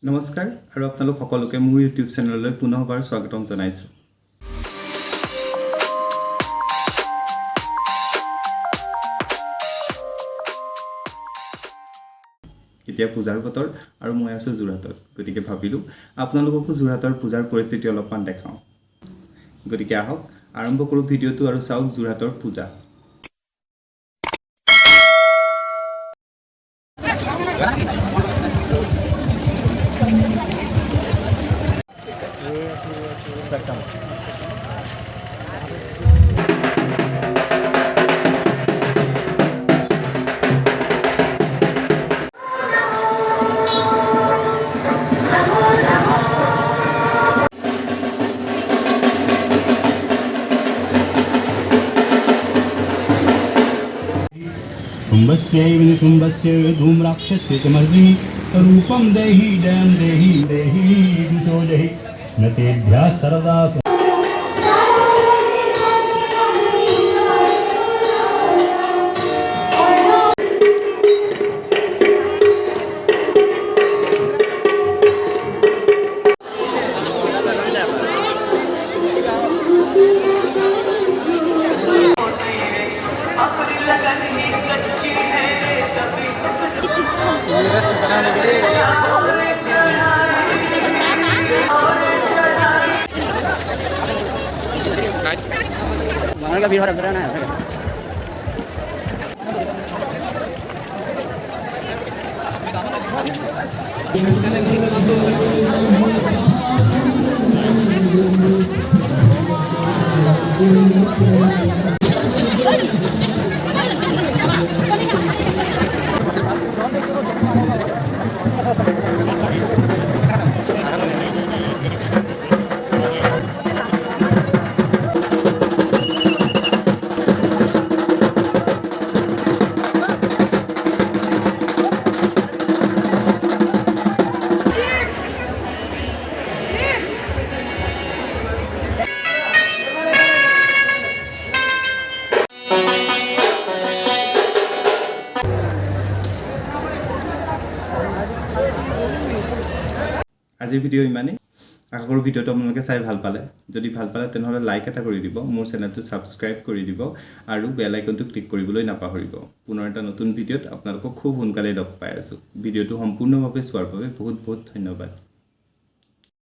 নমস্কাৰ আৰু আপোনালোক সকলোকে মোৰ ইউটিউব চেনেললৈ পুনৰবাৰ স্বাগতম জনাইছোঁ। এতিয়া পূজাৰ বতৰ আৰু মই আছোঁ যোৰহাটত, গতিকে ভাবিলোঁ আপোনালোককো যোৰহাটৰ পূজাৰ পৰিস্থিতি অলপমান দেখাওঁ। গতিকে আহক আৰম্ভ কৰোঁ ভিডিঅ'টো আৰু চাওক যোৰহাটৰ পূজা। शुम्भस्यैव निशुम्भस्य धूम्राक्षस्य च मर्दिनि रूपं देहि जयं देहि देहि दिशो जहि न तेभ्यः सरदा का भीड़ है ना আজিৰ ভিডিঅ' ইমানেই। আশা কৰোঁ ভিডিঅ'টো আপোনালোকে চাই ভাল পালে। যদি ভাল পালে তেনেহ'লে লাইক এটা কৰি দিব, মোৰ চেনেলটো ছাবস্ক্ৰাইব কৰি দিব আৰু বেল আইকনটো ক্লিক কৰিবলৈ নাপাহৰিব। পুনৰ এটা নতুন ভিডিঅ'ত আপোনালোকক খুব সোনকালে লগ পাই আছোঁ। ভিডিঅ'টো সম্পূৰ্ণভাৱে চোৱাৰ বাবে বহুত বহুত ধন্যবাদ।